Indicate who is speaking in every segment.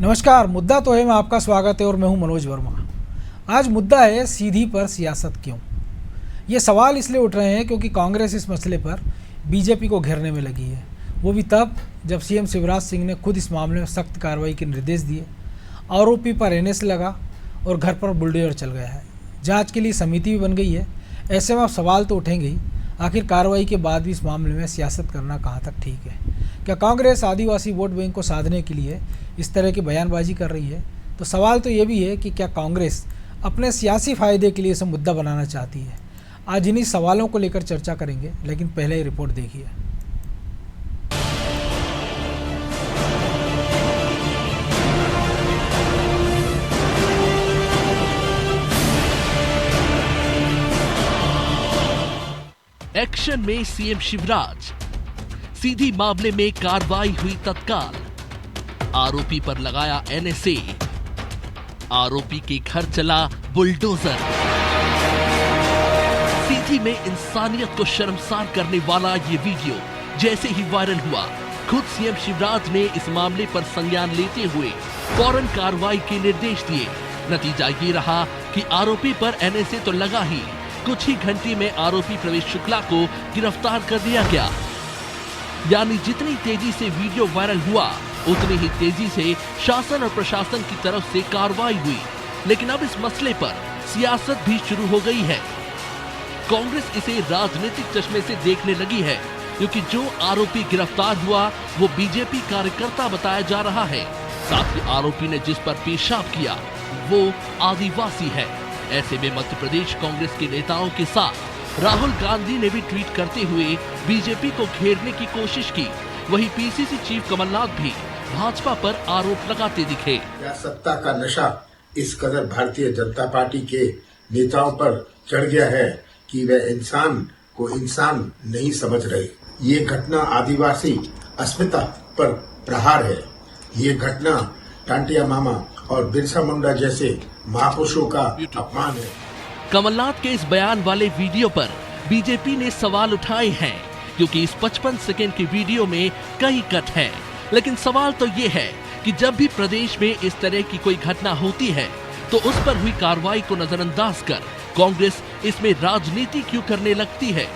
Speaker 1: नमस्कार। मुद्दा तो है में आपका स्वागत है और मैं हूं मनोज वर्मा। आज मुद्दा है सीधी पर सियासत क्यों। ये सवाल इसलिए उठ रहे हैं क्योंकि कांग्रेस इस मसले पर बीजेपी को घेरने में लगी है, वो भी तब जब सीएम शिवराज सिंह ने खुद इस मामले में सख्त कार्रवाई के निर्देश दिए। आरोपी पर एनएस लगा और घर पर बुलडोजर चल गया है। जाँच के लिए समिति भी बन गई है। ऐसे में अब सवाल तो उठेंगे ही, आखिर कार्रवाई के बाद भी इस मामले में सियासत करना कहाँ तक ठीक है। क्या कांग्रेस आदिवासी वोट बैंक को साधने के लिए इस तरह की बयानबाजी कर रही है? तो सवाल तो ये भी है कि क्या कांग्रेस अपने सियासी फायदे के लिए इसे मुद्दा बनाना चाहती है। आज इन्हीं सवालों को लेकर चर्चा करेंगे, लेकिन पहले ही रिपोर्ट देखिए।
Speaker 2: एक्शन में सीएम शिवराज, सीधी मामले में कार्रवाई हुई तत्काल, आरोपी पर लगाया एनएसए, आरोपी के घर चला बुलडोजर। सीधी में इंसानियत को शर्मसार करने वाला ये वीडियो जैसे ही वायरल हुआ, खुद सीएम शिवराज ने इस मामले पर संज्ञान लेते हुए फौरन कार्रवाई के निर्देश दिए। नतीजा ये रहा कि आरोपी पर एनएसए तो लगा ही, कुछ ही घंटे में आरोपी प्रवेश शुक्ला को गिरफ्तार कर लिया गया। यानी जितनी तेजी से वीडियो वायरल हुआ, उतनी ही तेजी से शासन और प्रशासन की तरफ से कार्रवाई हुई। लेकिन अब इस मसले पर सियासत भी शुरू हो गई है। कांग्रेस इसे राजनीतिक चश्मे से देखने लगी है, क्योंकि जो आरोपी गिरफ्तार हुआ वो बीजेपी कार्यकर्ता बताया जा रहा है। साथ ही आरोपी ने जिस पर पेशाब किया वो आदिवासी है। ऐसे में मध्य प्रदेश कांग्रेस के नेताओं के साथ राहुल गांधी ने भी ट्वीट करते हुए बीजेपी को घेरने की कोशिश की। वहीं पीसीसी चीफ कमलनाथ भी भाजपा पर आरोप लगाते दिखे।
Speaker 3: क्या सत्ता का नशा इस कदर भारतीय जनता पार्टी के नेताओं पर चढ़ गया है कि वे इंसान को इंसान नहीं समझ रहे। ये घटना आदिवासी अस्मिता पर प्रहार है। ये घटना टांटिया मामा और बिरसा मुंडा जैसे महापुरुषों का अपमान है।
Speaker 2: कमलनाथ के इस बयान वाले वीडियो पर बीजेपी ने सवाल उठाए हैं, क्योंकि इस 55 सेकंड के वीडियो में कई कट हैं। लेकिन सवाल तो ये है कि जब भी प्रदेश में इस तरह की कोई घटना होती है तो उस पर हुई कार्रवाई को नजरअंदाज कर कांग्रेस इसमें राजनीति क्यों करने लगती है।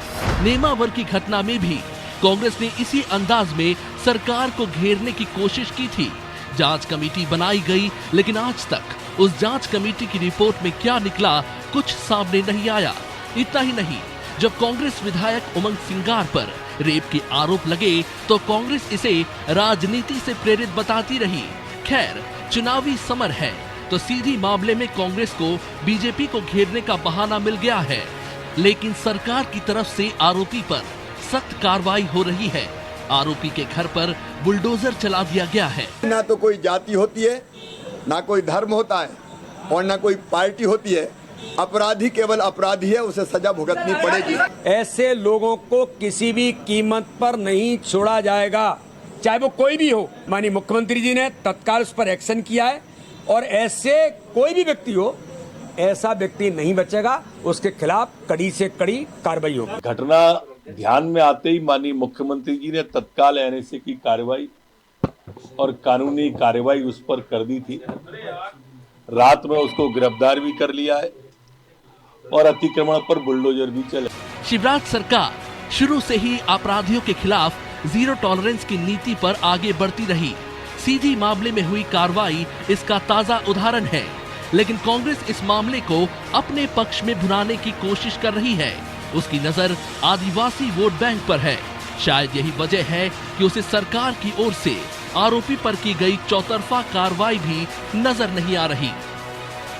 Speaker 2: नेमावर की घटना में भी कांग्रेस ने इसी अंदाज में सरकार को घेरने की कोशिश की थी। जांच कमेटी बनाई गई, लेकिन आज तक उस जांच कमेटी की रिपोर्ट में क्या निकला कुछ सामने नहीं आया। इतना ही नहीं, जब कांग्रेस विधायक उमंग सिंगार पर रेप के आरोप लगे तो कांग्रेस इसे राजनीति से प्रेरित बताती रही। खैर, चुनावी समर है तो सीधी मामले में कांग्रेस को बीजेपी को घेरने का बहाना मिल गया है। लेकिन सरकार की तरफ से आरोपी पर सख्त कार्रवाई हो रही है। आरोपी के घर पर बुलडोजर चला दिया गया है।
Speaker 4: ना तो कोई जाति होती है, ना कोई धर्म होता है और ना कोई पार्टी होती है। अपराधी केवल अपराधी है, उसे सजा भुगतनी पड़ेगी।
Speaker 5: ऐसे लोगों को किसी भी कीमत पर नहीं छोड़ा जाएगा, चाहे वो कोई भी हो। माननीय मुख्यमंत्री जी ने तत्काल उस पर एक्शन किया है और ऐसे कोई भी व्यक्ति हो, ऐसा व्यक्ति नहीं बचेगा, उसके खिलाफ कड़ी से कड़ी कार्रवाई होगी।
Speaker 6: घटना ध्यान में आते ही माननीय मुख्यमंत्री जी ने तत्काल एनएसए की कार्रवाई और कानूनी कार्रवाई उस पर कर दी थी। रात में उसको गिरफ्तार भी कर लिया है और अतिक्रमण पर बुलडोजर भी चले।
Speaker 2: शिवराज सरकार शुरू से ही अपराधियों के खिलाफ जीरो टॉलरेंस की नीति पर आगे बढ़ती रही। सीधी मामले में हुई कार्रवाई इसका ताजा उदाहरण है। लेकिन कांग्रेस इस मामले को अपने पक्ष में भुनाने की कोशिश कर रही है। उसकी नजर आदिवासी वोट बैंक पर है। शायद यही वजह है कि उसे सरकार की ओर से आरोपी पर की गई चौतरफा कार्रवाई भी नजर नहीं आ रही।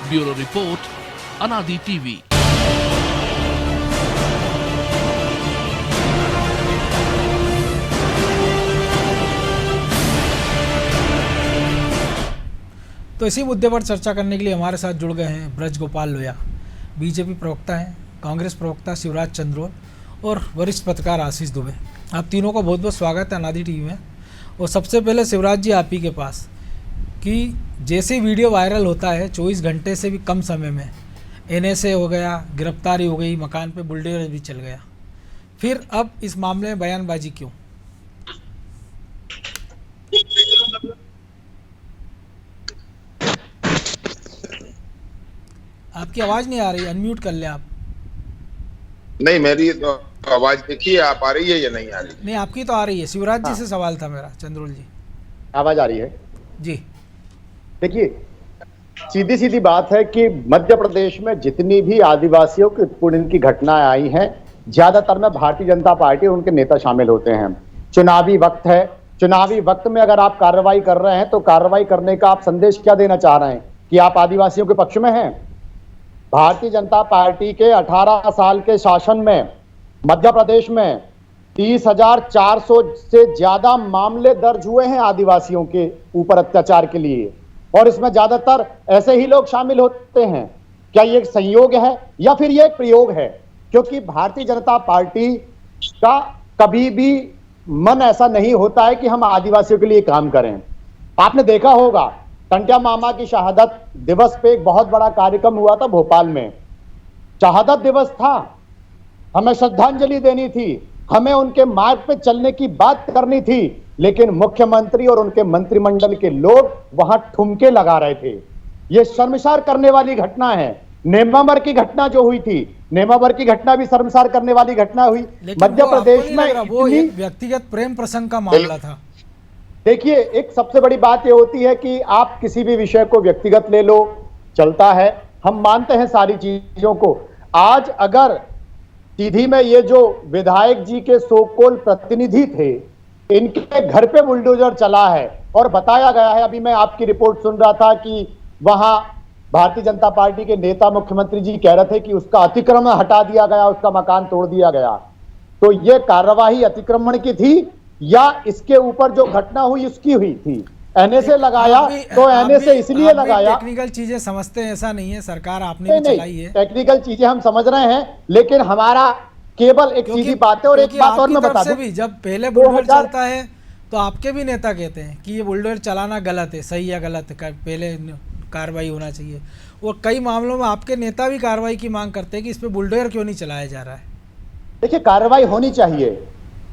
Speaker 2: ब्यूरो रिपोर्ट, अनादि टीवी।
Speaker 1: तो इसी मुद्दे पर चर्चा करने के लिए हमारे साथ जुड़ गए हैं ब्रज गोपाल लोया, बीजेपी प्रवक्ता हैं, कांग्रेस प्रवक्ता शिवराज चंद्रोल और वरिष्ठ पत्रकार आशीष दुबे। आप तीनों का बहुत बहुत स्वागत है अनादि टीवी में। और सबसे पहले शिवराज जी, आप ही के पास कि जैसे वीडियो वायरल होता है 24 घंटे से भी कम समय में एनएसए हो गया, गिरफ्तारी हो गई, मकान पे बुलडोजर भी चल गया, फिर अब इस मामले में बयानबाजी क्यों? आपकी आवाज़ नहीं आ रही, अनम्यूट कर लें आप।
Speaker 7: नहीं, मेरी तो आवाज देखिए, आप आ रही है या नहीं आ रही?
Speaker 1: नहीं, आपकी तो आ रही है। शिवराज जी से सवाल था मेरा, चंद्रोल जी।
Speaker 8: आवाज आ रही है
Speaker 1: जी।
Speaker 8: देखिए, सीधी सीधी बात है कि मध्य प्रदेश में जितनी भी आदिवासियों के उत्पीड़न की घटनाएं आई हैं, ज्यादातर में भारतीय जनता पार्टी और उनके नेता शामिल होते हैं। चुनावी वक्त है, चुनावी वक्त में अगर आप कार्रवाई कर रहे हैं तो कार्रवाई करने का आप संदेश क्या देना चाह रहे हैं कि आप आदिवासियों के पक्ष में हैं? भारतीय जनता पार्टी के 18 साल के शासन में मध्य प्रदेश में 30,400 से ज्यादा मामले दर्ज हुए हैं आदिवासियों के ऊपर अत्याचार के लिए, और इसमें ज्यादातर ऐसे ही लोग शामिल होते हैं। क्या ये एक संयोग है या फिर ये एक प्रयोग है? क्योंकि भारतीय जनता पार्टी का कभी भी मन ऐसा नहीं होता है कि हम आदिवासियों के लिए काम करें। आपने देखा होगा, टंट्या मामा की शहादत दिवस पे एक बहुत बड़ा कार्यक्रम हुआ था भोपाल में। शहादत दिवस था, हमें श्रद्धांजलि देनी थी, हमें उनके मार्ग पे चलने की बात करनी थी, लेकिन मुख्यमंत्री और उनके मंत्रिमंडल के लोग वहां ठुमके लगा रहे थे। यह शर्मसार करने वाली घटना है। नेमावर की घटना जो हुई थी, नेमावर की घटना भी शर्मसार करने वाली घटना हुई। मध्य प्रदेश में
Speaker 1: वो एक व्यक्तिगत प्रेम प्रसंग का मामला था।
Speaker 8: देखिए, एक सबसे बड़ी बात यह होती है कि आप किसी भी विषय को व्यक्तिगत ले लो, चलता है, हम मानते हैं सारी चीजों को। आज अगर सीधी में ये जो विधायक जी के सोकोल प्रतिनिधि थे, इनके घर पे बुलडोजर चला है और बताया गया है, अभी मैं आपकी रिपोर्ट सुन रहा था कि वहां भारतीय जनता पार्टी के नेता मुख्यमंत्री जी कह रहे थे कि उसका अतिक्रमण हटा दिया गया, उसका मकान तोड़ दिया गया। तो यह कार्यवाही अतिक्रमण की थी या इसके ऊपर जो घटना हुई उसकी हुई थी? एनएसए लगाया तो एनएसए इसलिए लगाया।
Speaker 1: टेक्निकल चीजें समझते हैं, ऐसा नहीं है, सरकार आपने भी चलाई है।
Speaker 8: टेक्निकल चीजें हम समझ रहे हैं, लेकिन हमारा केवल एक सीधी बात है। और एक बात और मैं बता दूं,
Speaker 1: भी जब पहले बुलडोजर चलता है तो आपके भी नेता कहते हैं कि ये बुलडोजर चलाना गलत है, सही या गलत है, पहले कार्रवाई होना चाहिए। और कई मामलों में आपके नेता भी कार्रवाई की मांग करते हैं कि इस पे बुलडोजर क्यों नहीं चलाया जा रहा है।
Speaker 8: देखिए, कार्रवाई होनी चाहिए।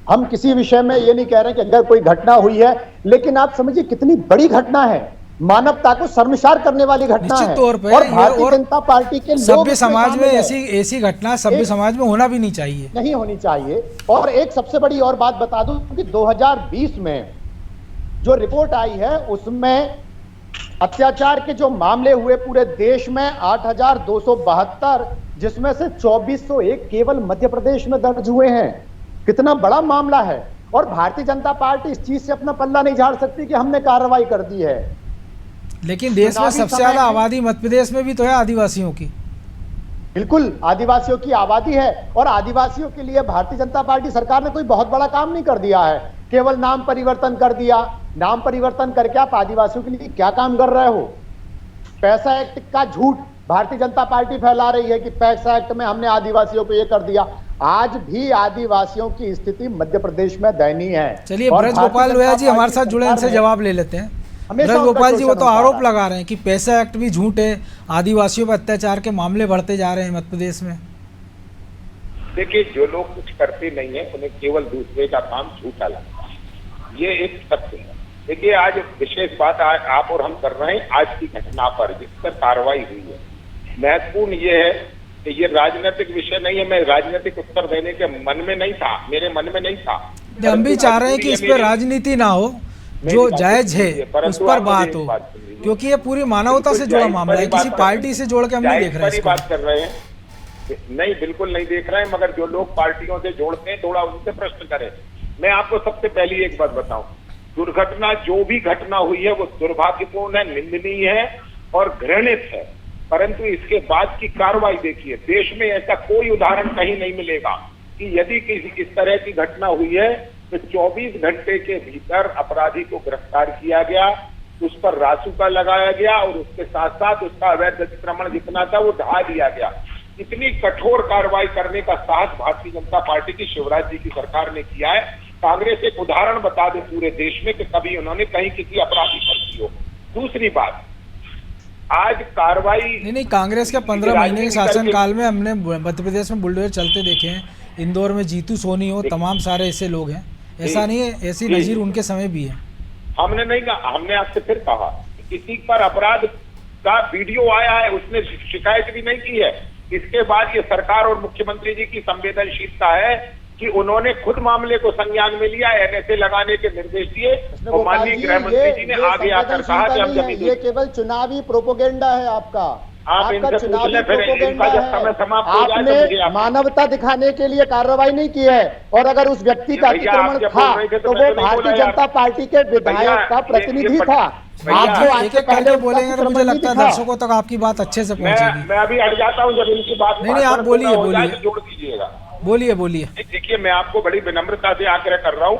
Speaker 8: हम किसी विषय में ये नहीं कह रहे कि अगर कोई घटना हुई है, लेकिन आप समझिए कितनी बड़ी घटना है, मानवता को शर्मसार करने वाली घटना है।
Speaker 1: निश्चित तौर पे
Speaker 8: और भारतीय जनता पार्टी के
Speaker 1: सभ्य समाज में ऐसी घटना सभ्य समाज में होना भी नहीं चाहिए,
Speaker 8: नहीं होनी चाहिए। और एक सबसे बड़ी और बात बता दूं कि 2020 में जो रिपोर्ट आई है उसमें अत्याचार के जो मामले हुए पूरे देश में 8,272, जिसमें से 2,401 केवल मध्य प्रदेश में दर्ज हुए हैं। कितना बड़ा मामला है। और भारतीय जनता पार्टी इस चीज से अपना पल्ला नहीं झाड़ सकती कि हमने कार्रवाई कर दी है।
Speaker 1: लेकिन देश में सबसे ज्यादा आबादी मध्य प्रदेश में भी तो है आदिवासियों की।
Speaker 8: बिल्कुल, आदिवासियों की आबादी है, और आदिवासियों के लिए भारतीय जनता पार्टी सरकार ने कोई बहुत बड़ा काम नहीं कर दिया है, केवल नाम परिवर्तन कर दिया। नाम परिवर्तन करके आप आदिवासियों के लिए क्या काम कर रहे हो? पैसा एक्ट का झूठ भारतीय जनता पार्टी फैला रही है कि पैसा एक्ट में हमने आदिवासियों को ये कर दिया। आज भी आदिवासियों की स्थिति मध्य प्रदेश में दयनीय है।
Speaker 1: चलिए, ब्रज गोपाल लोया जी हमारे साथ जुड़े, इनसे जवाब ले लेते हैं। ब्रज गोपाल जी, वो तो आरोप लगा रहे हैं कि पैसा एक्ट भी झूठ है, आदिवासियों पर अत्याचार के मामले बढ़ते जा रहे हैं मध्य प्रदेश में।
Speaker 9: देखिए, जो लोग कुछ करते नहीं है उन्हें केवल दूसरे का काम झूठा लगता है, ये एक सत्य है। देखिए, आज विशेष बात आप और हम कर रहे हैं आज की घटना पर जिस पर कार्रवाई हुई है। महत्वपूर्ण ये है कि ये राजनीतिक विषय नहीं है। मैं राजनीतिक उत्तर देने के मन में नहीं था, मेरे मन में नहीं था।
Speaker 1: हम भी चाह रहे हैं कि इस पर राजनीति ना हो, जो जायज है उस पर बात हो, क्योंकि ये पूरी मानवता से जुड़ा मामला है, किसी पार्टी से जोड़ के हम नहीं देख रहे हैं।
Speaker 9: बात कर रहे हैं, नहीं, बिल्कुल नहीं देख रहे हैं, मगर जो लोग पार्टियों से जोड़ते हैं थोड़ा उनसे प्रश्न करें। मैं आपको सबसे पहली एक बात बताऊं, दुर्घटना जो भी घटना हुई है वो दुर्भाग्यपूर्ण है, निंदनीय है और घृणित है, परंतु इसके बाद की कार्रवाई देखिए। देश में ऐसा कोई उदाहरण कहीं नहीं मिलेगा कि यदि किसी इस तरह की घटना हुई है तो 24 घंटे के भीतर अपराधी को गिरफ्तार किया गया, उस पर रासुका लगाया गया और उसके साथ साथ उसका अवैध अतिक्रमण जितना था वो ढा दिया गया। इतनी कठोर कार्रवाई करने का साहस भारतीय जनता पार्टी की, शिवराज जी की सरकार ने किया है। कांग्रेस एक उदाहरण बता दे पूरे देश में कि कभी उन्होंने कहीं किसी अपराधी पर की हो। दूसरी बात, आज कार्रवाई
Speaker 1: नहीं, कांग्रेस के 15 महीने के शासनकाल में हमने मध्य प्रदेश में बुलडोजर चलते देखे हैं। इंदौर में जीतू सोनी हो, तमाम सारे ऐसे लोग हैं, ऐसा नहीं है, ऐसी नजीर उनके समय भी है।
Speaker 9: हमने नहीं कहा, हमने आपसे फिर कहा किसी पर अपराध का वीडियो आया है, उसने शिकायत भी नहीं की है। इसके बाद ये सरकार और मुख्यमंत्री जी की संवेदनशीलता है कि उन्होंने खुद मामले को संज्ञान में लिया, एनएसए लगाने के निर्देश दिए और माननीय गृह मंत्री जी ने आगे आकर कहा कि हम जमीन,
Speaker 8: ये केवल चुनावी प्रोपोगेंडा है आपका।
Speaker 9: आप इनसे पूछ लें, फिर इनका जब समय समाप्त हो जाए तो मुझे
Speaker 8: आपने मानवता दिखाने के लिए कार्रवाई नहीं की है, और अगर उस व्यक्ति का अतिक्रमण था तो वो भारतीय जनता पार्टी के विधायक का प्रतिनिधि था।
Speaker 1: आप एक एक करके बोलेंगे तो मुझे लगता है दर्शकों तक आपकी बात अच्छे से पहुंचेगी।
Speaker 9: मैं अभी हट जाता हूं जब इनकी बात
Speaker 1: नहीं, आप बोलिए, बोलिए,
Speaker 9: जोड़ दीजिएगा।
Speaker 1: बोलिए।
Speaker 9: देखिए, मैं आपको बड़ी विनम्रता से आग्रह कर रहा हूँ,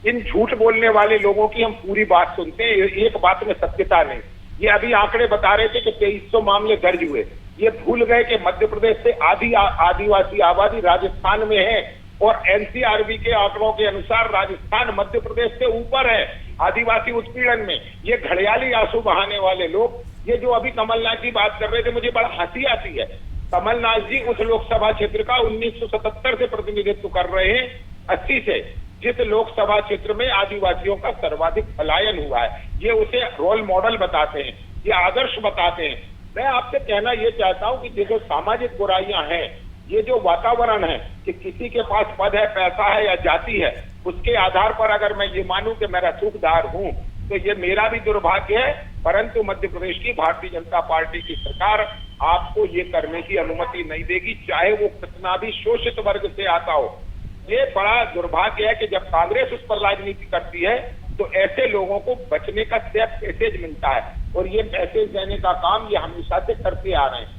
Speaker 9: इन झूठ बोलने वाले लोगों की हम पूरी बात सुनते हैं, एक बात में सत्यता नहीं। ये अभी आंकड़े बता रहे थे कि 2300 मामले दर्ज हुए, ये भूल गए कि मध्य प्रदेश से आधी आदिवासी आबादी राजस्थान में है, और एनसीआरबी के आंकड़ों के अनुसार राजस्थान मध्य प्रदेश से ऊपर है आदिवासी उत्पीड़न में। ये घड़ियाली आंसू बहाने वाले लोग, ये जो अभी कमलनाथ जी बात कर रहे थे, मुझे बड़ा हंसी आती है। कमलनाथ जी उस लोकसभा क्षेत्र का 1977 से प्रतिनिधित्व कर रहे हैं, 80 से, जिस लोकसभा क्षेत्र में आदिवासियों का सर्वाधिक पलायन हुआ है। ये उसे रोल मॉडल बताते हैं, ये आदर्श बताते हैं। मैं आपसे कहना ये चाहता हूं कि जो सामाजिक बुराइयां हैं, ये जो वातावरण है कि किसी के पास पद है, पैसा है या जाति है, उसके आधार पर अगर मैं ये मानूं कि मेरा सुखदार हूं, तो ये मेरा भी दुर्भाग्य है। परंतु मध्य प्रदेश की भारतीय जनता पार्टी की सरकार आपको ये करने की अनुमति नहीं देगी, चाहे वो कितना भी शोषित वर्ग से आता हो। ये बड़ा दुर्भाग्य है कि जब कांग्रेस उस पर राजनीति करती है तो ऐसे लोगों को बचने का सेफ मैसेज मिलता है, और ये मैसेज देने का काम ये हमेशा से करते आ रहे हैं।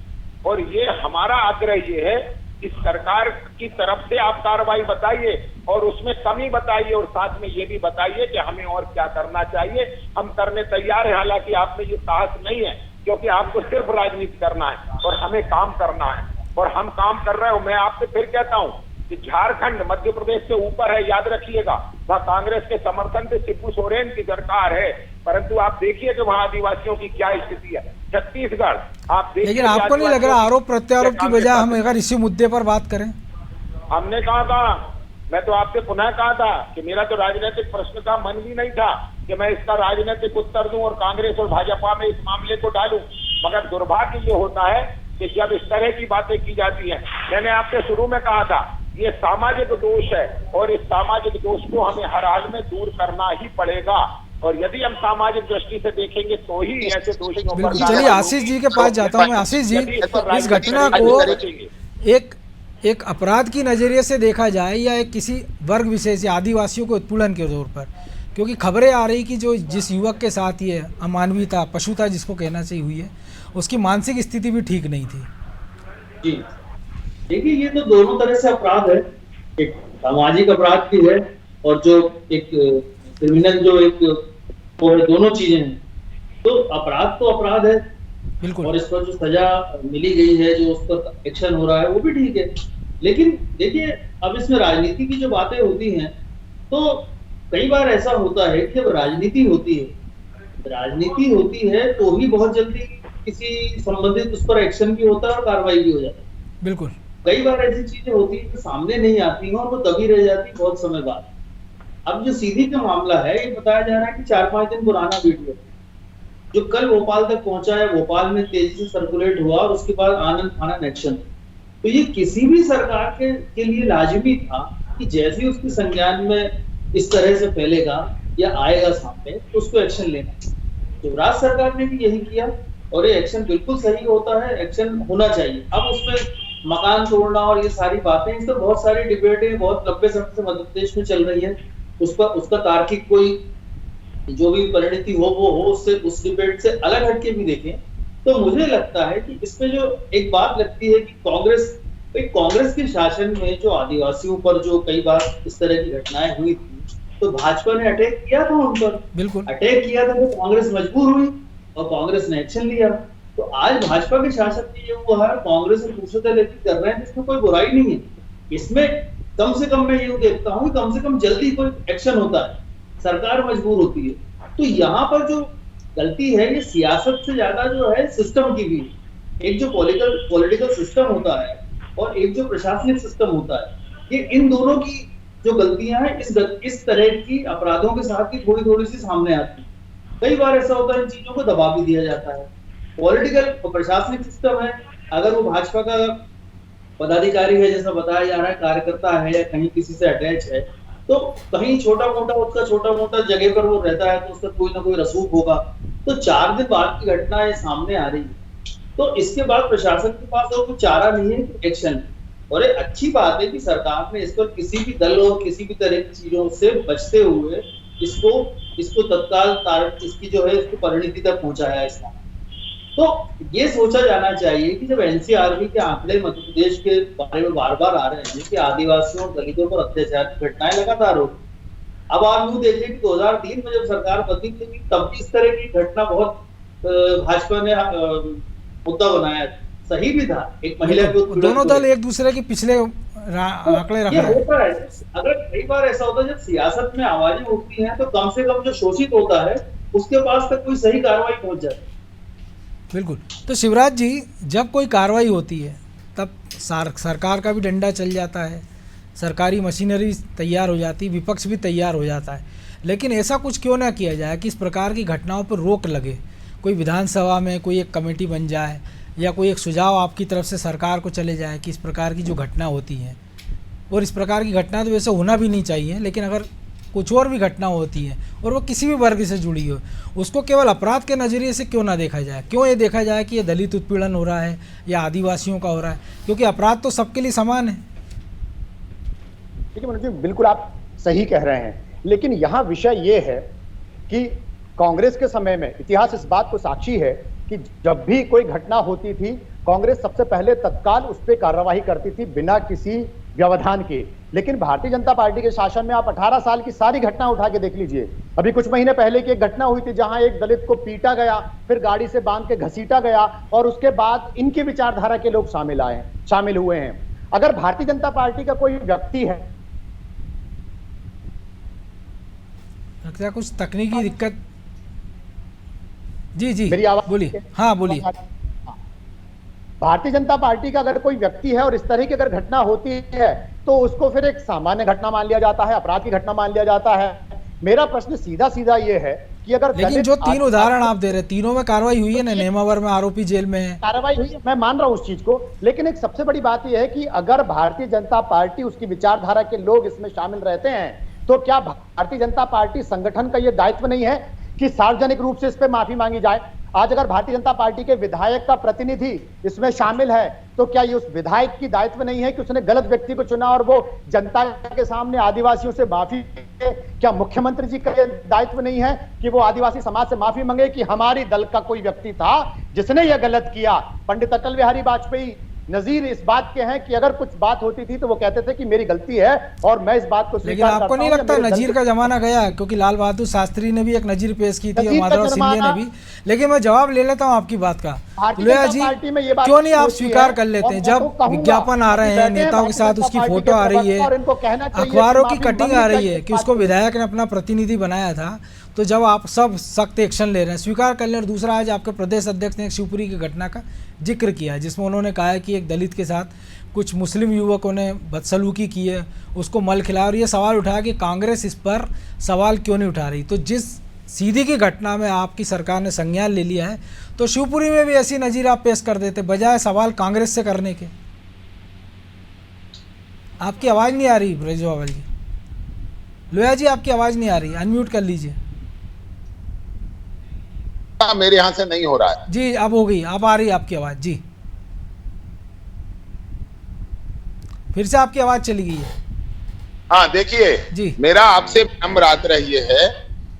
Speaker 9: और ये हमारा आग्रह ये है कि सरकार की तरफ से आप कार्रवाई बताइए और उसमें कमी बताइए, और साथ में ये भी बताइए कि हमें और क्या करना चाहिए। हम करने तैयार हैं, हालांकि आप में ये साहस नहीं है, क्योंकि आपको सिर्फ राजनीति करना है और हमें काम करना है, और हम काम कर रहे हो। मैं आपसे फिर कहता हूँ कि झारखंड मध्य प्रदेश से ऊपर है, याद रखिएगा। वहाँ कांग्रेस के समर्थन से शिबू सोरेन की सरकार है, परंतु आप देखिए कि वहाँ आदिवासियों की क्या स्थिति है। छत्तीसगढ़ आप देखिए,
Speaker 1: लेकिन आपको नहीं लग रहा आरोप प्रत्यारोप की बजाय हम अगर इसी मुद्दे पर बात करें?
Speaker 9: हमने कहा था, मैं तो आपसे पुनः कहा था कि मेरा तो राजनीतिक प्रश्न का मन भी नहीं था कि मैं इसका राजनीतिक उत्तर दूं और कांग्रेस और भाजपा में इस मामले को डालूं, मगर दुर्भाग्य ये होता है कि जब इस तरह की बातें की जाती हैं। मैंने आपसे शुरू में कहा था, ये सामाजिक दोष है, और इस सामाजिक दोष को हमें हर हाल में दूर करना ही पड़ेगा, और यदि हम सामाजिक दृष्टि से देखेंगे तो ही ऐसे दोषियों पर।
Speaker 1: चलिए आशीष जी के पास जाता हूँ मैं। आशीष जी, इस घटना को एक अपराध की नजरिए से देखा जाए या एक किसी वर्ग विशेष या आदिवासियों के उत्पीड़न के तौर पर, क्योंकि खबरें आ रही कि जो जिस युवक के साथ ये अमानवीयता, पशुता जिसको कहना चाहिए हुई है, उसकी मानसिक स्थिति भी ठीक नहीं थी। जी
Speaker 10: देखिए, ये तो दोनों तरह से अपराध है, एक सामाजिक अपराध भी है और जो एक क्रिमिनल जो एक वो है, दोनों चीजें हैं। तो अपराध तो अपराध है
Speaker 1: बिल्कुल,
Speaker 10: और इस पर जो सजा मिली गई है, जो उस पर एक्शन हो रहा है, वो भी ठीक है। लेकिन देखिए, अब इसमें राजनीति की जो बातें होती हैं, तो कई बार ऐसा होता है कि अब राजनीति होती है तो ही बहुत जल्दी किसी संबंधित उस पर एक्शन भी होता है और कार्रवाई भी हो जाती है।
Speaker 1: बिल्कुल, कई
Speaker 10: बार ऐसी चीजें होती है कि सामने नहीं आती हैं और वो तभी रह जाती बहुत समय बाद। अब जो सीधी का मामला है, ये बताया जा रहा है कि 4-5 दिन पुराना वीडियो जो कल भोपाल तक पहुंचा है, भोपाल में तेजी से सर्कुलेट हुआ और उसके बाद आनंद फानन एक्शन। तो ये किसी भी सरकार के लिए लाजमी था कि जैसे ही उसके संज्ञान में इस तरह से फैलेगा या आएगा सामने, तो उसको एक्शन लेना। तो राज्य सरकार ने भी यही किया और ये एक्शन बिल्कुल सही होता है, एक्शन होना चाहिए। अब उसमें मकान तोड़ना और ये सारी बातें, इस पर बहुत सारी डिबेटें बहुत लंबे समय से मध्य प्रदेश में चल रही है। उसका तार्किक कोई जो भी परिणति हो वो हो, उससे उस डिबेट से अलग हटके भी देखें तो मुझे लगता है कि इसमें जो एक बात लगती है कि कांग्रेस के शासन में जो आदिवासियों पर जो कई बार इस तरह की घटनाएं हुई थी, तो भाजपा ने अटैक किया था उन पर,
Speaker 1: बिल्कुल
Speaker 10: अटैक किया था, तो कांग्रेस मजबूर हुई और कांग्रेस ने एक्शन लिया। तो आज भाजपा के शासन में ये हुआ है, कांग्रेस और दूसरे लेकर कर रहे हैं, इसमें कोई बुराई नहीं है। इसमें कम से कम मैं ये देखता हूँ, कम से कम जल्दी कोई एक्शन होता है, सरकार मजबूर होती है। तो यहाँ पर जो गलती है ये सियासत से ज्यादा जो है सिस्टम की भी, एक जो पॉलिटिकल सिस्टम होता है और एक जो प्रशासनिक सिस्टम होता है, ये इन दोनों की जो गलतियां हैं इस तरह की अपराधों के साथ ही थोड़ी सी सामने आती है। कई बार ऐसा होता है इन चीजों को दबा भी दिया जाता है, पॉलिटिकल और प्रशासनिक सिस्टम है, अगर वो भाजपा का पदाधिकारी है जैसा बताया जा रहा है, कार्यकर्ता है या कहीं किसी से अटैच है, तो कहीं छोटा मोटा जगह पर वो रहता है तो उसका कोई ना कोई रसूख होगा। तो 4 दिन बाद की घटना ये सामने आ रही है, तो इसके बाद प्रशासन के पास और कोई चारा नहीं है कि एक्शन। और ये अच्छी बात है कि सरकार ने इस पर किसी भी दल और किसी भी तरह की चीजों से बचते हुए इसको तत्काल इसकी जो है इसको परिणति तक पहुंचाया है इसका। तो ये सोचा जाना चाहिए कि जब एनसीआरबी के आंकड़े मध्य प्रदेश के बारे में बार बार आ रहे हैं कि आदिवासियों और दलितों पर अत्याचार की घटनाएं लगातार हो, अब आप यूं देखें कि 2003 में जब सरकार बदली थी तब भी इस तरह की घटना बहुत भाजपा ने मुद्दा बनाया, सही भी था। एक महिला को
Speaker 1: दोनों दल एक दूसरे के पिछले आंकड़े रख रहे हैं।
Speaker 10: अगर कई बार ऐसा होता है जब सियासत में आवाजें उठती हैं तो कम से कम जो शोषित होता है उसके पास तक कोई सही कार्रवाई पहुंच जाती है।
Speaker 1: बिल्कुल। तो शिवराज जी, जब कोई कार्रवाई होती है तब सरकार का भी डंडा चल जाता है, सरकारी मशीनरी तैयार हो जाती, विपक्ष भी तैयार हो जाता है, लेकिन ऐसा कुछ क्यों ना किया जाए कि इस प्रकार की घटनाओं पर रोक लगे? कोई विधानसभा में कोई एक कमेटी बन जाए या कोई एक सुझाव आपकी तरफ से सरकार को चले जाए कि इस प्रकार की जो घटना होती है, और इस प्रकार की घटना तो वैसे होना भी नहीं चाहिए, लेकिन अगर कुछ और भी घटना होती है और वो किसी भी वर्ग से जुड़ी हो, उसको केवल अपराध के नज़रिए से क्यों ना देखा जाए? क्यों ये देखा जाए कि ये दलित उत्पीड़न हो रहा है या आदिवासियों का हो रहा है? क्योंकि अपराध तो सबके लिए समान है।
Speaker 8: देखिए मनोज जी, बिल्कुल आप सही कह रहे हैं, लेकिन यहाँ विषय ये है कि कांग्रेस के समय में इतिहास इस बात को साक्षी है कि जब भी कोई घटना होती थी कांग्रेस सबसे पहले तत्काल उस पर कार्रवाई करती थी बिना किसी व्यवधान के। लेकिन भारतीय जनता पार्टी के शासन में आप 18 साल की सारी घटना उठा के देख लीजिए। अभी कुछ महीने पहले की एक घटना हुई थी जहां एक दलित को पीटा गया, फिर गाड़ी से बांध के घसीटा गया, और उसके बाद इनकी विचारधारा के लोग शामिल हुए हैं। अगर भारतीय जनता पार्टी का कोई व्यक्ति है,
Speaker 1: लगता कुछ तकनीकी दिक्कत। जी
Speaker 8: मेरी आवाज
Speaker 1: बोलिए। हाँ बोलिए।
Speaker 8: भारतीय जनता पार्टी का अगर कोई व्यक्ति है और इस तरह की अगर घटना होती है तो उसको फिर एक सामान्य घटना मान लिया जाता है, अपराध की घटना मान लिया जाता है। मेरा प्रश्न सीधा ये है कि अगर
Speaker 1: लेकिन जो 3 उदाहरण आप दे रहे हैं, तीनों में कार्रवाई हुई है ना? नेमावर में आरोपी जेल में है,
Speaker 8: कार्रवाई हुई है, मैं मान रहा हूं उस चीज को, लेकिन एक सबसे बड़ी बात यह है कि अगर भारतीय जनता पार्टी उसकी विचारधारा के लोग इसमें शामिल रहते हैं तो क्या भारतीय जनता पार्टी संगठन का यह दायित्व नहीं है कि सार्वजनिक रूप से इस पे माफी मांगी जाए? आज अगर भारतीय जनता पार्टी के विधायक का प्रतिनिधि इसमें शामिल है तो क्या ये उस विधायक की दायित्व नहीं है कि उसने गलत व्यक्ति को चुना और वो जनता के सामने आदिवासियों से माफी? क्या मुख्यमंत्री जी का ये दायित्व नहीं है कि वो आदिवासी समाज से माफी मांगे कि हमारी दल का कोई व्यक्ति था जिसने ये गलत किया? पंडित अटल बिहारी वाजपेयी नजीर इस बात के हैं कि अगर कुछ बात होती थी तो वो कहते थे कि मेरी गलती है और मैं इस बात को
Speaker 1: लेकिन आपको नहीं लगता नजीर का जमाना गया? क्योंकि लाल बहादुर शास्त्री ने भी एक नजीर पेश की थी और माधवराव सिंधिया ने भी। लेकिन मैं जवाब ले लेता हूँ आपकी बात का। लोहिया जी, क्यों नहीं आप स्वीकार कर लेते हैं जब विज्ञापन आ रहे हैं, नेताओं के साथ उसकी फोटो आ रही है, अखबारों की कटिंग आ रही है कि उसको विधायक ने अपना प्रतिनिधि बनाया था, तो जब आप सब सख्त एक्शन ले रहे हैं, स्वीकार कर लें। और दूसरा, आज आपके प्रदेश अध्यक्ष ने एक शिवपुरी की घटना का जिक्र किया है जिसमें उन्होंने कहा है कि एक दलित के साथ कुछ मुस्लिम युवकों ने बदसलूकी की है, उसको मल खिलाया, और ये सवाल उठाया कि कांग्रेस इस पर सवाल क्यों नहीं उठा रही। तो जिस सीधी की घटना में आपकी सरकार ने संज्ञान ले लिया है, तो शिवपुरी में भी ऐसी नज़ीर आप पेश कर देते बजाय सवाल कांग्रेस से करने के। आपकी आवाज़ नहीं आ रही ब्रज बावल जी। लोहिया जी, आपकी आवाज़ नहीं आ रही, अनम्यूट कर लीजिए।
Speaker 7: मेरे यहाँ से नहीं हो रहा है
Speaker 1: जी, अब हो गई, अब आ रही आपकी आवाज जी। फिर से आपकी आवाज चली गई है।
Speaker 7: हाँ देखिए, मेरा आपसे विनम्र आग्रह ये है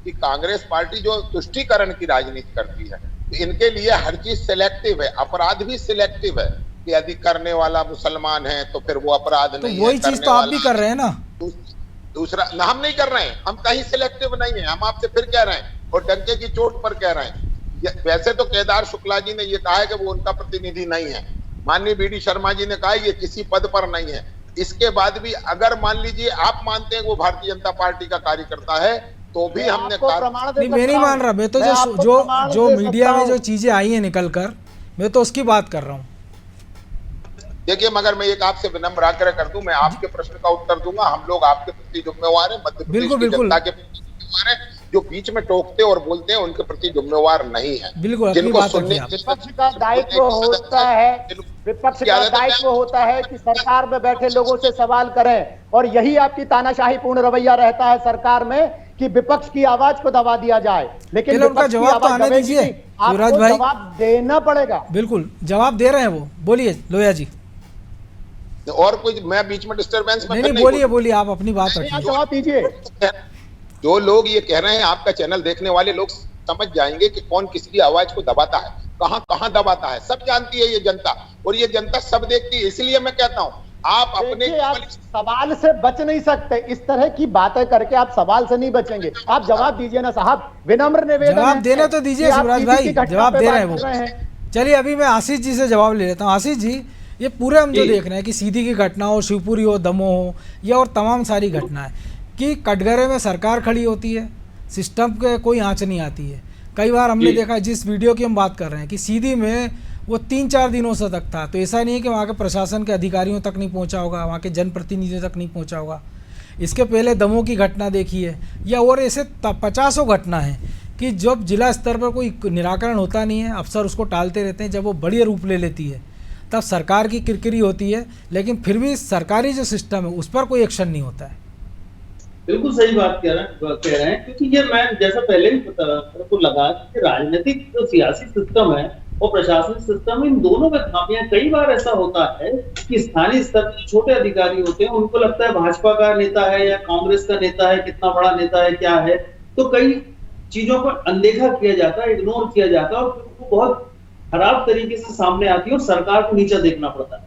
Speaker 7: कि कांग्रेस पार्टी जो तुष्टीकरण की राजनीति करती है, तो इनके लिए हर चीज सिलेक्टिव है, अपराध भी सिलेक्टिव है कि यदि करने वाला मुसलमान है तो फिर वो अपराध
Speaker 1: तो
Speaker 7: नहीं
Speaker 1: वही चीज तो आप भी कर रहे हैं ना।
Speaker 7: दूसरा ना, हम नहीं कर रहे हैं, हम कहीं सिलेक्टिव नहीं है, हम आपसे फिर कह रहे हैं और डंके की चोट पर कह रहे हैं। वैसे तो केदार शुक्ला जी ने ये कहा है कि वो उनका प्रतिनिधि नहीं है, माननीय बीडी शर्मा जी ने कहा ये किसी पद पर नहीं है। इसके बाद भी अगर मान लीजिए आप मानते हैं वो भारतीय जनता पार्टी का कार्यकर्ता है तो भी हमने
Speaker 1: नहीं, मैं नहीं मान रहा। मैं तो जो मीडिया में जो चीजें आई है निकल कर, मैं तो उसकी बात कर रहा हूँ।
Speaker 7: देखिए, मगर मैं एक आपसे विनम्र आग्रह कर दूं, मैं आपके प्रश्न का उत्तर दूंगा। हम लोग आपके प्रति जिम्मेवार हैं, मध्य प्रदेश की जनता के प्रति जिम्मेवार हैं। जो बीच में टोकते और बोलते हैं उनके प्रति जिम्मेवार नहीं है।
Speaker 1: बिल्कुल, अपनी
Speaker 7: जिनको
Speaker 1: बात
Speaker 7: सुनने
Speaker 1: रखिए आप।
Speaker 8: विपक्ष का दायित्व होता है, विपक्ष का दायित्व होता है कि सरकार में बैठे लोगों से सवाल करें, और यही आपकी तानाशाही पूर्ण रवैया रहता है सरकार में कि विपक्ष की आवाज को दबा दिया जाए। लेकिन
Speaker 1: चलो, उनका
Speaker 8: विपक्ष की
Speaker 1: जवाब तो
Speaker 8: आवाज
Speaker 1: आने
Speaker 8: दबेगी
Speaker 1: दीजिए,
Speaker 8: नहीं,
Speaker 1: युवराज
Speaker 8: आपको
Speaker 1: भाई।
Speaker 8: जवाब देना पड़ेगा।
Speaker 1: बिल्कुल जवाब दे रहे हैं वो, बोलिए लोया जी।
Speaker 7: और कुछ मैं बीच में डिस्टरबेंस में
Speaker 1: नहीं, बोलिए आप अपनी बात
Speaker 8: नहीं, आप
Speaker 1: रखिए।
Speaker 8: जवाब दीजिए।
Speaker 7: जो लोग ये कह रहे हैं, आपका चैनल देखने वाले लोग समझ जाएंगे कि कौन किसी की आवाज को दबाता है, कहां कहां दबाता है। सब जानती है ये जनता, और ये जनता सब देखती है। इसलिए मैं कहता हूं आप अपने
Speaker 8: देखिए, आप सवाल से बच नहीं सकते, इस तरह की बातें करके आप सवाल से नहीं बचेंगे। आप जवाब दीजिए ना साहब, विनम्र निवेदन
Speaker 1: जवाब
Speaker 8: है
Speaker 1: देने तो दीजिए
Speaker 8: कि आप
Speaker 1: शिवराज
Speaker 8: सीधी
Speaker 1: भाई,
Speaker 8: की घटना
Speaker 1: जवाब
Speaker 8: पे
Speaker 1: दे रहे
Speaker 8: बात
Speaker 1: हैं
Speaker 8: कर रहे
Speaker 1: वो।
Speaker 8: हैं।
Speaker 1: चलिए अभी मैं आशीष जी से जवाब ले लेता हूँ। आशीष जी, ये पूरे हम जो देख रहे हैं कि सीधी की घटना हो, शिवपुरी हो, दमोह हो, या और तमाम सारी घटनाएं कि कटघरे में सरकार खड़ी होती है, सिस्टम के कोई आँच नहीं आती है। कई बार हमने देखा, जिस वीडियो की हम बात कर रहे हैं कि सीधी में वो 3-4 दिनों से तक था, तो ऐसा नहीं है कि वहाँ के प्रशासन के अधिकारियों तक नहीं पहुँचा होगा, वहाँ के जनप्रतिनिधियों तक नहीं पहुँचा होगा। इसके पहले दमोह की घटना देखी है, या और ऐसे 50 घटना है कि जब जिला स्तर पर कोई निराकरण होता नहीं है, अफसर उसको टालते रहते हैं। जब वो बड़ी रूप ले लेती है तब सरकार की किरकिरी होती है, लेकिन फिर भी सरकारी जो सिस्टम है उस पर कोई एक्शन नहीं होता है।
Speaker 10: बिल्कुल सही बात कह रहे हैं, क्योंकि ये मैं जैसा पहले भी को लगा कि राजनीतिक जो सियासी सिस्टम है और प्रशासनिक सिस्टम, इन दोनों में खामियां। कई बार ऐसा होता है कि स्थानीय स्तर पर छोटे अधिकारी होते हैं, उनको लगता है भाजपा का नेता है या कांग्रेस का नेता है, कितना बड़ा नेता है, क्या है, तो कई चीजों को अनदेखा किया जाता है, इग्नोर किया जाता है, और फिर वो बहुत खराब तरीके से सामने आती है और सरकार को नीचा देखना पड़ता है।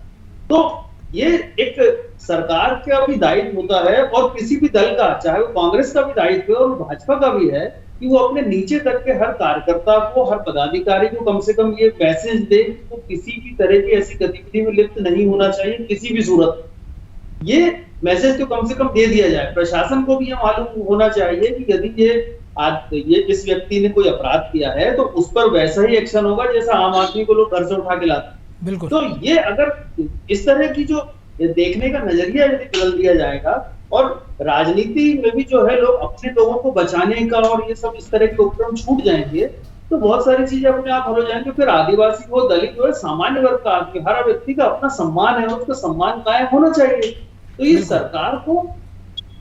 Speaker 10: तो ये एक सरकार का भी दायित्व होता है, और किसी भी दल का, चाहे वो कांग्रेस का भी दायित्व है और भाजपा का भी है, कि वो अपने नीचे तक के हर कार्यकर्ता को, हर पदाधिकारी को कम से कम ये मैसेज दे कि वो किसी भी तरह की ऐसी गतिविधि में लिप्त नहीं होना चाहिए किसी भी सूरत। ये मैसेज तो कम से कम दे दिया जाए। प्रशासन को भी ये मालूम होना चाहिए कि यदि ये इस व्यक्ति ने कोई अपराध किया है तो उस पर वैसा ही एक्शन होगा जैसा आम आदमी को लोग घर से उठा के लाते हैं।
Speaker 1: बिल्कुल।
Speaker 10: तो ये अगर इस तरह की जो देखने का नजरिया यदि बदल दिया जाएगा, और राजनीति में भी जो है लोग अपने लोगों को बचाने का और ये सब इस तरह के उपक्रम छूट जाएंगे, तो बहुत सारी चीजें अपने आप हल हो जाएंगे। फिर आदिवासी हो, दलित हो, सामान्य वर्ग का आदमी, हर व्यक्ति का अपना सम्मान है, उसका सम्मान कायम होना चाहिए। तो ये सरकार को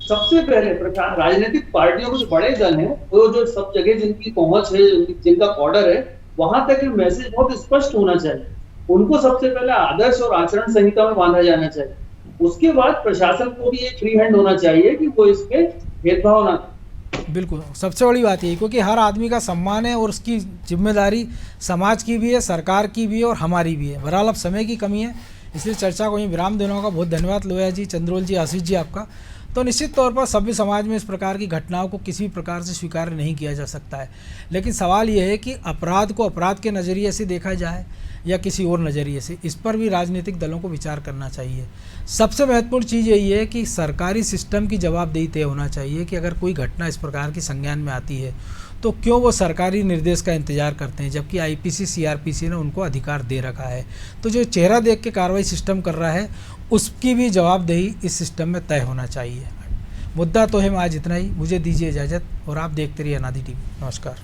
Speaker 10: सबसे पहले राजनीतिक पार्टियों के जो बड़े दल हैं, वो जो सब जगह जिनकी पहुंच है, जिनका ऑर्डर है, वहां तक ये मैसेज बहुत स्पष्ट होना चाहिए। उनको सबसे पहले आदर्श और आचरण संहिता में बांधा जाना चाहिए। उसके बाद प्रशासन को भी एक फ्री हैंड होना चाहिए कि वो इसके भेदभाव ना।
Speaker 1: बिल्कुल, सबसे बड़ी बात यही, क्योंकि हर आदमी का सम्मान है और उसकी जिम्मेदारी समाज की भी है, सरकार की भी है और हमारी भी है। बहरहाल अब समय की कमी है, इसलिए चर्चा को यहीं विराम देना होगा। बहुत धन्यवाद लोया जी, चंद्रोल जी, आशीष जी आपका। तो निश्चित तौर पर सभ्य समाज में इस प्रकार की घटनाओं को किसी भी प्रकार से स्वीकार नहीं किया जा सकता है, लेकिन सवाल यह है कि अपराध को अपराध के नज़रिए से देखा जाए या किसी और नज़रिए से, इस पर भी राजनीतिक दलों को विचार करना चाहिए। सबसे महत्वपूर्ण चीज़ यही है कि सरकारी सिस्टम की जवाबदेही तय होना चाहिए कि अगर कोई घटना इस प्रकार की संज्ञान में आती है तो क्यों वो सरकारी निर्देश का इंतजार करते हैं, जबकि आईपीसी सीआरपीसी ने उनको अधिकार दे रखा है। तो जो चेहरा देख के कार्रवाई सिस्टम कर रहा है उसकी भी जवाबदेही इस सिस्टम में तय होना चाहिए। मुद्दा तो है आज इतना ही, मुझे दीजिए इजाज़त और आप देखते रहिए अनादि टीवी। नमस्कार।